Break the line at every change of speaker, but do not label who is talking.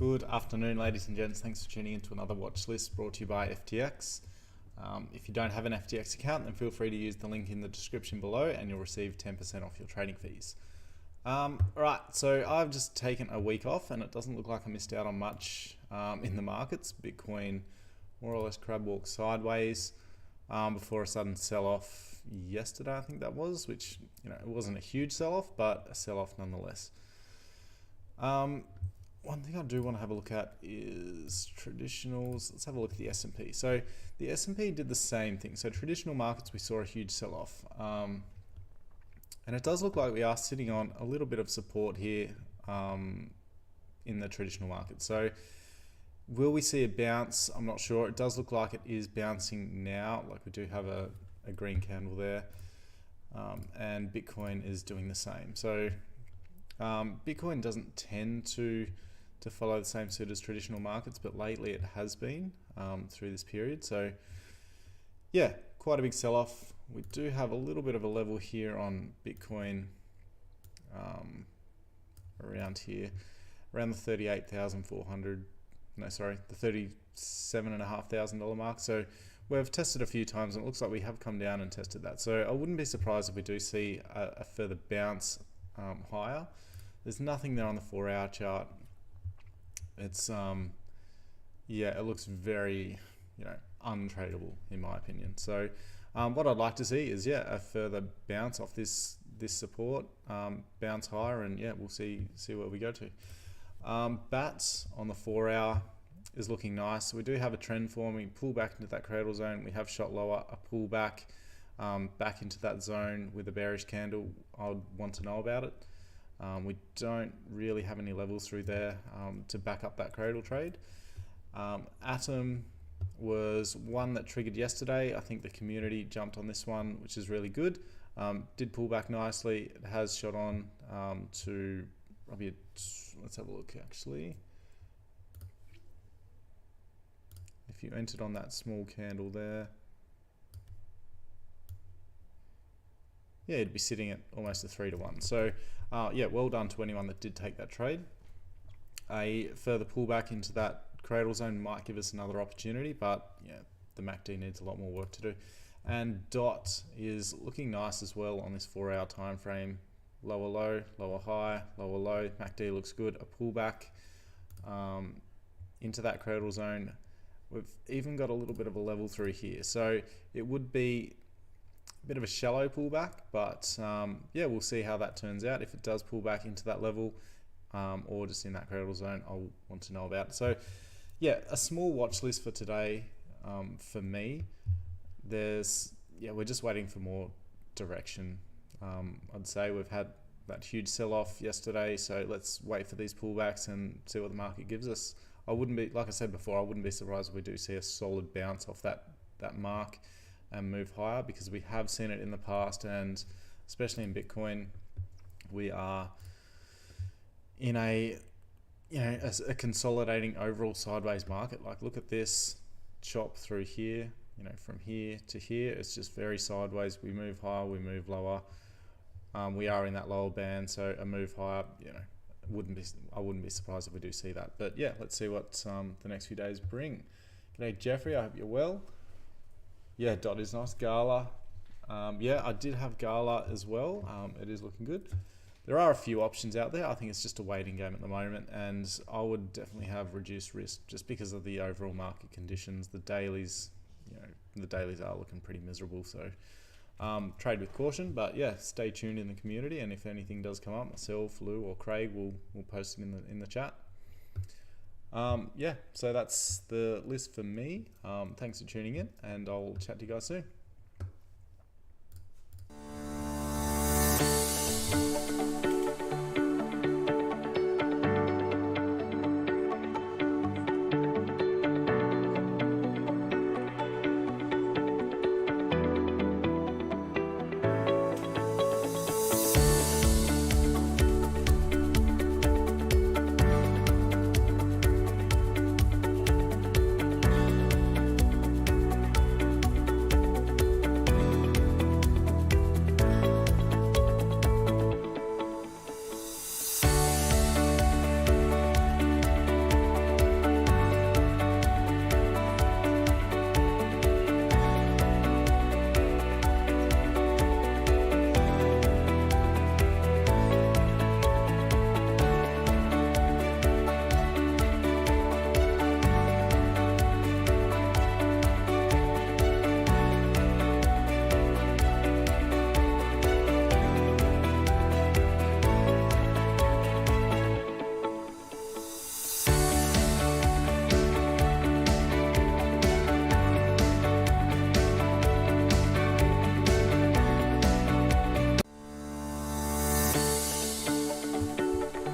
Good afternoon, ladies and gents. Thanks for tuning into another watch list brought to you by FTX. If you don't have an FTX account, then feel free to use the link in the description below and you'll receive 10% off your trading fees. Right, so I've just taken a week off and it doesn't look like I missed out on much in the markets. Bitcoin more or less crab walked sideways before a sudden sell-off yesterday, I think that was, which, it wasn't a huge sell-off, but a sell-off nonetheless. One thing I do want to have a look at is traditionals. Let's have a look at the S&P. So the S&P did the same thing. So traditional markets, we saw a huge sell-off. And it does look like we are sitting on a little bit of support here in the traditional market. So will we see a bounce? I'm not sure. It does look like it is bouncing now. Like we do have a green candle there. And Bitcoin is doing the same. So Bitcoin doesn't tend to follow the same suit as traditional markets, but lately it has been through this period. So yeah, quite a big sell-off. We do have a little bit of a level here on Bitcoin around here, around the $38,400. No, sorry, the $37,500 mark. So we've tested a few times and it looks like we have come down and tested that. So I wouldn't be surprised if we do see a further bounce higher. There's nothing there on the 4-hour chart. It's yeah, it looks very untradable in my opinion. So what I'd like to see is a further bounce off this support, bounce higher, and we'll see where we go to. Bats on the 4-hour is looking nice. So we do have a trend forming, pull back into that cradle zone. We have shot lower, a pullback back into that zone with a bearish candle. I would want to know about it. We don't really have any levels through there to back up that cradle trade. Atom was one that triggered yesterday. I think the community jumped on this one, which is really good. Did pull back nicely. It has shot on to probably, let's have a look actually. If you entered on that small candle there, yeah, it'd be sitting at almost a 3-to-1. So yeah, well done to anyone that did take that trade. A further pullback into that cradle zone might give us another opportunity, but the MACD needs a lot more work to do. And DOT is looking nice as well on this 4-hour time frame. Lower low, lower high, lower low. MACD looks good. A pullback into that cradle zone. We've even got a little bit of a level through here. So it would be a bit of a shallow pullback, but yeah, we'll see how that turns out. If it does pull back into that level or just in that cradle zone, I'll want to know about it. So yeah, a small watch list for today for me. We're just waiting for more direction. I'd say we've had that huge sell-off yesterday, so let's wait for these pullbacks and see what the market gives us. I wouldn't be, like I said before, I wouldn't be surprised if we do see a solid bounce off that mark and move higher, because we have seen it in the past, and especially in Bitcoin, we are in a consolidating overall sideways market. Like look at this chop through here, from here to here, it's just very sideways. We move higher, we move lower. We are in that lower band, so a move higher, I wouldn't be surprised if we do see that. But yeah, let's see what the next few days bring. G'day Jeffrey, I hope you're well. Yeah, DOT is nice. Gala. Yeah, I did have Gala as well. It is looking good. There are a few options out there. I think it's just a waiting game at the moment, and I would definitely have reduced risk just because of the overall market conditions. The dailies, the dailies are looking pretty miserable. So trade with caution, but yeah, stay tuned in the community, and if anything does come up, myself, Lou, or Craig will post it in the chat. Yeah, so that's the list for me. Thanks for tuning in, and I'll chat to you guys soon.